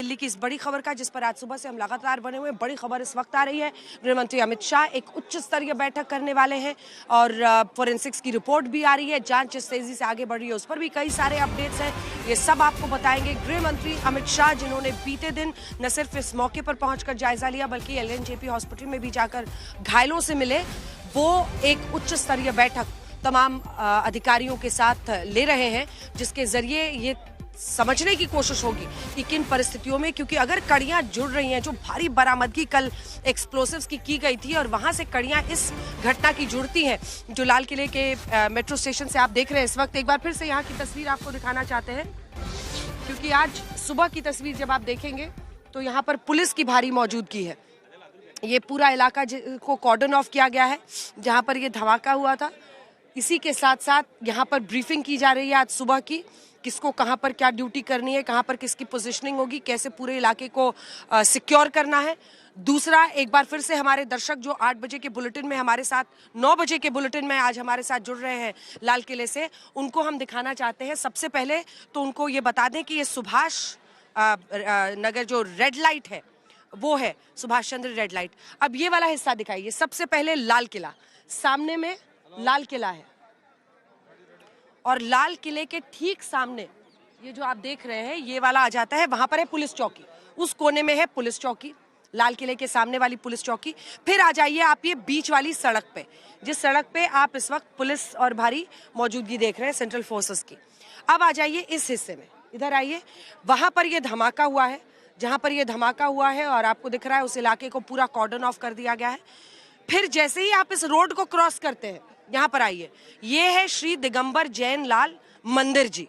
दिल्ली की इस बड़ी खबर का, जिस पर आज सुबह से हम लगातार बने हुए हैं। बड़ी खबर इस वक्त आ रही है, गृह मंत्री अमित शाह एक उच्च स्तरीय बैठक करने वाले हैं और फोरेंसिक्स की रिपोर्ट भी आ रही है। जांच जिस तेजी से आगे बढ़ रही है उस पर भी कई सारे अपडेट्स हैं, ये सब आपको बताएंगे गृह मंत्री अमित शाह, जिन्होंने बीते दिन न सिर्फ इस मौके पर पहुंचकर जायजा लिया बल्कि एलएनजेपी हॉस्पिटल में भी जाकर घायलों से मिले। वो एक उच्च स्तरीय बैठक तमाम अधिकारियों के साथ ले रहे हैं, जिसके जरिए ये समझने की कोशिश होगी कि किन परिस्थितियों में, क्योंकि अगर कड़ियां जुड़ रही हैं, जो भारी बरामदगी कल एक्सप्लोसिव्स की गई थी और वहां से कड़ियां इस घटना की जुड़ती हैं जो लाल किले के मेट्रो स्टेशन से आप देख रहे हैं इस वक्त। एक बार फिर से यहाँ की तस्वीर आपको दिखाना चाहते हैं, क्योंकि आज सुबह की तस्वीर जब आप देखेंगे तो यहाँ पर पुलिस की भारी मौजूदगी है। ये पूरा इलाका को कॉर्डन ऑफ किया गया है जहाँ पर ये धमाका हुआ था। इसी के साथ साथ यहाँ पर ब्रीफिंग की जा रही है आज सुबह की, किसको कहाँ पर क्या ड्यूटी करनी है, कहाँ पर किसकी पोजीशनिंग होगी, कैसे पूरे इलाके को सिक्योर करना है। दूसरा, एक बार फिर से हमारे दर्शक जो 8 बजे के बुलेटिन में हमारे साथ, 9 बजे के बुलेटिन में आज हमारे साथ जुड़ रहे हैं लाल किले से, उनको हम दिखाना चाहते हैं। सबसे पहले तो उनको ये बता दें कि ये सुभाष नगर जो रेड लाइट है वो है सुभाष चंद्र रेड लाइट। अब ये वाला हिस्सा दिखाइए। सबसे पहले लाल किला, सामने में लाल किला है और लाल किले के ठीक सामने ये जो आप देख रहे हैं ये वाला आ जाता है, वहां पर है पुलिस चौकी, उस कोने में है पुलिस चौकी, लाल किले के सामने वाली पुलिस चौकी। फिर आ जाइए आप ये बीच वाली सड़क पे, जिस सड़क पे आप इस वक्त पुलिस और भारी मौजूदगी देख रहे हैं सेंट्रल फोर्सेस की। अब आ जाइए इस हिस्से में, इधर आइए, वहां पर ये धमाका हुआ है, जहां पर ये धमाका हुआ है और आपको दिख रहा है उस इलाके को पूरा कॉर्डन ऑफ कर दिया गया है। फिर जैसे ही आप इस रोड को क्रॉस करते हैं, यहाँ पर आइए, ये है श्री दिगंबर जैन लाल मंदिर जी,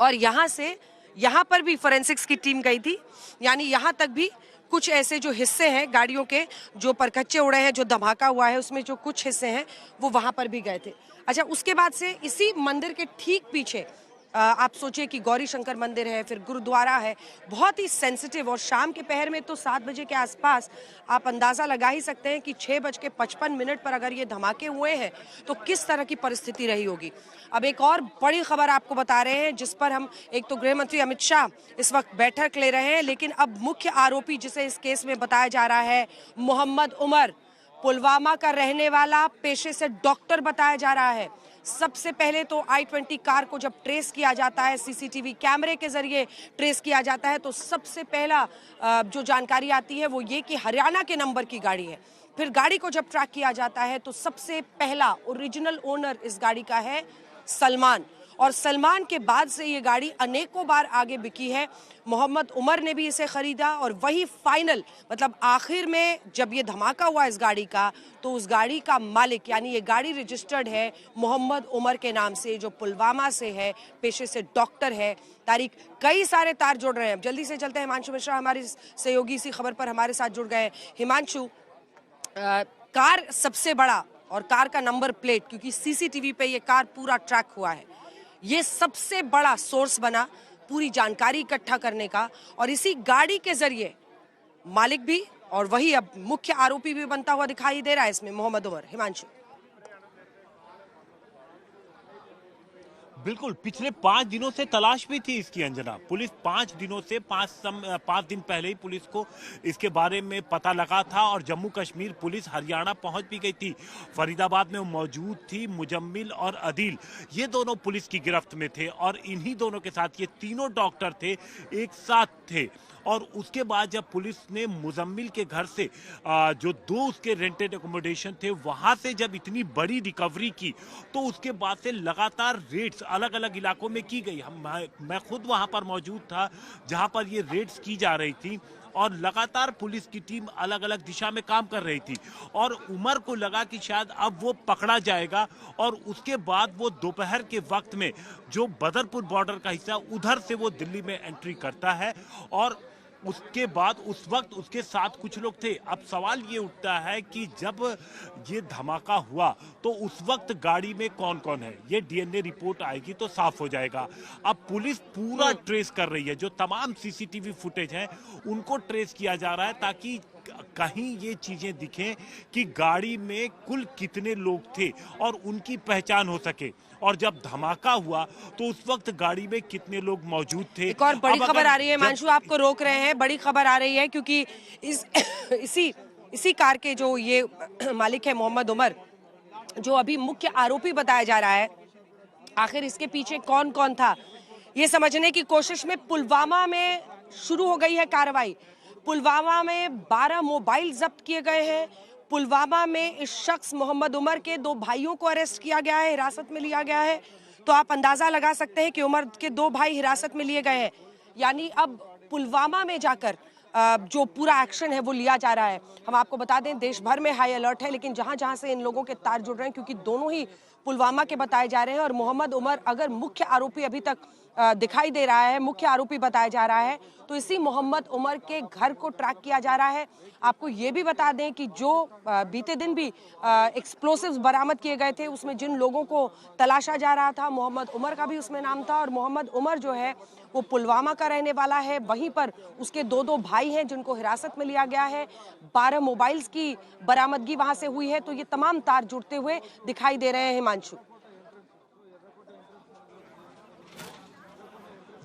और यहाँ से यहाँ पर भी फोरेंसिक्स की टीम गई थी, यानी यहाँ तक भी कुछ ऐसे जो हिस्से हैं गाड़ियों के जो परखच्चे उड़े हैं, जो धमाका हुआ है उसमें जो कुछ हिस्से हैं वो वहाँ पर भी गए थे। अच्छा, उसके बाद से इसी मंदिर के ठीक पीछे आप सोचिए कि गौरी शंकर मंदिर है, फिर गुरुद्वारा है, बहुत ही सेंसिटिव, और शाम के पहर में तो 7 बजे के आसपास आप अंदाज़ा लगा ही सकते हैं कि 6:55 पर अगर ये धमाके हुए हैं तो किस तरह की परिस्थिति रही होगी। अब एक और बड़ी खबर आपको बता रहे हैं, जिस पर हम, एक तो गृह मंत्री अमित शाह इस वक्त बैठक ले रहे हैं, लेकिन अब मुख्य आरोपी जिसे इस केस में बताया जा रहा है मोहम्मद उमर, पुलवामा का रहने वाला, पेशे से डॉक्टर बताया जा रहा है। सबसे पहले तो I-20 कार को जब ट्रेस किया जाता है, सीसीटीवी कैमरे के जरिए ट्रेस किया जाता है, तो सबसे पहला जो जानकारी आती है वो ये कि हरियाणा के नंबर की गाड़ी है। फिर गाड़ी को जब ट्रैक किया जाता है तो सबसे पहला ओरिजिनल ओनर इस गाड़ी का है सलमान, और सलमान के बाद से ये गाड़ी अनेकों बार आगे बिकी है। मोहम्मद उमर ने भी इसे खरीदा और वही फाइनल, मतलब आखिर में जब ये धमाका हुआ इस गाड़ी का, तो उस गाड़ी का मालिक, यानी ये गाड़ी रजिस्टर्ड है मोहम्मद उमर के नाम से, जो पुलवामा से है, पेशे से डॉक्टर है। तारीख, कई सारे तार जुड़ रहे हैं। जल्दी से चलते हैं, हिमांशु मिश्रा हमारे सहयोगी इसी खबर पर हमारे साथ जुड़ गए हैं। हिमांशु, कार सबसे बड़ा और कार का नंबर प्लेट, क्योंकि सीसीटीवी पे ये कार पूरा ट्रैक हुआ है, ये सबसे बड़ा सोर्स बना पूरी जानकारी इकट्ठा करने का, और इसी गाड़ी के जरिए मालिक भी और वही अब मुख्य आरोपी भी बनता हुआ दिखाई दे रहा है इसमें मोहम्मद उमर। हिमांशु, बिल्कुल, पिछले 5 दिनों से तलाश भी थी इसकी अंजना। पुलिस 5 दिनों से 5 दिन पहले ही पुलिस को इसके बारे में पता लगा था और जम्मू कश्मीर पुलिस हरियाणा पहुंच भी गई थी। फरीदाबाद में मौजूद थी। मुजम्मिल और अदील, ये दोनों पुलिस की गिरफ्त में थे और इन्हीं दोनों के साथ ये तीनों डॉक्टर थे, एक साथ थे। और उसके बाद जब पुलिस ने मुजम्मिल के घर से जो 2 उसके रेंटेड एकोमोडेशन थे वहां से जब इतनी बड़ी रिकवरी की, तो उसके बाद से लगातार रेड्स अलग अलग इलाकों में की गई। मैं खुद वहां पर मौजूद था जहां पर ये रेड्स की जा रही थी और लगातार पुलिस की टीम अलग अलग दिशा में काम कर रही थी। और उमर को लगा कि शायद अब वो पकड़ा जाएगा, और उसके बाद वो दोपहर के वक्त में जो बदरपुर बॉर्डर का हिस्सा, उधर से वो दिल्ली में एंट्री करता है। और उसके बाद उस वक्त उसके साथ कुछ लोग थे। अब सवाल ये उठता है कि जब ये धमाका हुआ तो उस वक्त गाड़ी में कौन कौन है, ये डीएनए रिपोर्ट आएगी तो साफ हो जाएगा। अब पुलिस पूरा ट्रेस कर रही है, जो तमाम सीसीटीवी फुटेज है उनको ट्रेस किया जा रहा है, ताकि कहीं ये चीजें दिखें कि गाड़ी में कुल कितने लोग थे और उनकी पहचान हो सके। और जब धमाका हुआ तो उस वक्त गाड़ी में कितने लोग मौजूद थे। एक और बड़ी अब खबर अगर आ रही है, जब मांशु आपको रोक रहे हैं, बड़ी खबर आ रही है क्योंकि इस इसी कार के जो ये मालिक है मोहम्मद उमर, जो अभी मुख्य आरोपी बताया जा रहा है, आखिर इसके पीछे कौन कौन था ये समझने की कोशिश में पुलवामा में शुरू हो गई है कार्रवाई। पुलवामा में 12 मोबाइल जब्त किए गए हैं। पुलवामा में इस शख्स मोहम्मद उमर के 2 भाइयों को अरेस्ट किया गया है, हिरासत में लिया गया है। तो आप अंदाजा लगा सकते हैं कि उमर के 2 भाई हिरासत में लिए गए हैं। यानी अब पुलवामा में जाकर जो पूरा एक्शन है वो लिया जा रहा है। हम आपको बता दें देश भर में हाई अलर्ट है, लेकिन जहां जहां से इन लोगों के तार जुड़ रहे हैं, क्योंकि दोनों ही पुलवामा के बताए जा रहे हैं और मोहम्मद उमर अगर मुख्य आरोपी अभी तक दिखाई दे रहा है, मुख्य आरोपी बताया जा रहा है, तो इसी मोहम्मद उमर के घर को ट्रैक किया जा रहा है। आपको ये भी बता दें कि जो बीते दिन भी एक्सप्लोसिव्स बरामद किए गए थे, उसमें जिन लोगों को तलाशा जा रहा था, मोहम्मद उमर का भी उसमें नाम था। और मोहम्मद उमर जो है वो पुलवामा का रहने वाला है। वहीं पर उसके 2 भाई हैं जिनको हिरासत में लिया गया है। 12 मोबाइल्स की बरामदगी वहां से हुई है। तो ये तमाम तार जुड़ते हुए दिखाई दे रहे हैं हिमांशु।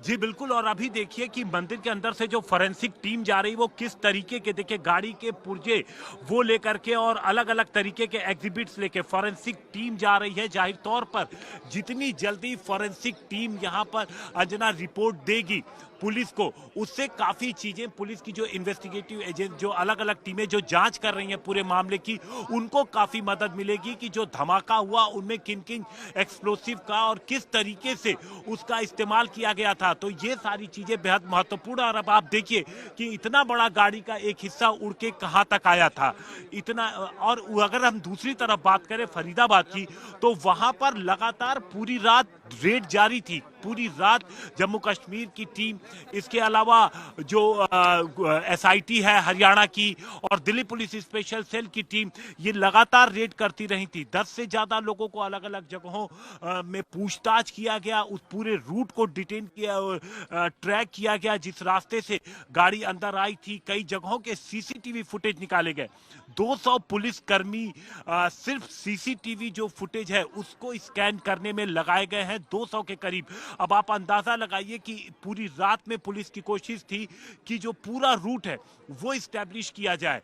जी बिल्कुल। और अभी देखिए कि मंदिर के अंदर से जो फॉरेंसिक टीम जा रही वो किस तरीके के, देखिए गाड़ी के पुर्जे वो लेकर के और अलग अलग तरीके के एग्जिबिट्स लेके फॉरेंसिक टीम जा रही है। जाहिर तौर पर जितनी जल्दी फॉरेंसिक टीम यहां पर अंजना रिपोर्ट देगी पुलिस को, उससे काफी चीजें पुलिस की जो इन्वेस्टिगेटिव एजेंट, जो अलग अलग टीमें जो जांच कर रही हैं पूरे मामले की, उनको काफी मदद मिलेगी कि जो धमाका हुआ उनमें किन किन एक्सप्लोसिव का और किस तरीके से उसका इस्तेमाल किया गया था। तो ये सारी चीजें बेहद महत्वपूर्ण। और अब आप देखिए कि इतना बड़ा गाड़ी का एक हिस्सा उड़ के कहां तक आया था इतना। और अगर हम दूसरी तरफ बात करें फरीदाबाद की, तो वहां पर लगातार पूरी रात रेड जारी थी। पूरी रात जम्मू कश्मीर की टीम, इसके अलावा जो एसआईटी है हरियाणा की और दिल्ली पुलिस स्पेशल सेल की टीम, ये लगातार रेड करती रही थी। 10 से ज्यादा लोगों को अलग अलग जगहों में पूछताछ किया गया। उस पूरे रूट को डिटेन किया, ट्रैक किया गया जिस रास्ते से गाड़ी अंदर आई थी। कई जगहों के सीसीटीवी फुटेज निकाले गए। 200 पुलिसकर्मी सिर्फ सीसीटीवी जो फुटेज है उसको स्कैन करने में लगाए गए हैं, 200 के करीब। अब आप अंदाजा लगाइए कि पूरी रात में पुलिस की कोशिश थी कि जो पूरा रूट है वो इस्टेब्लिश किया जाए।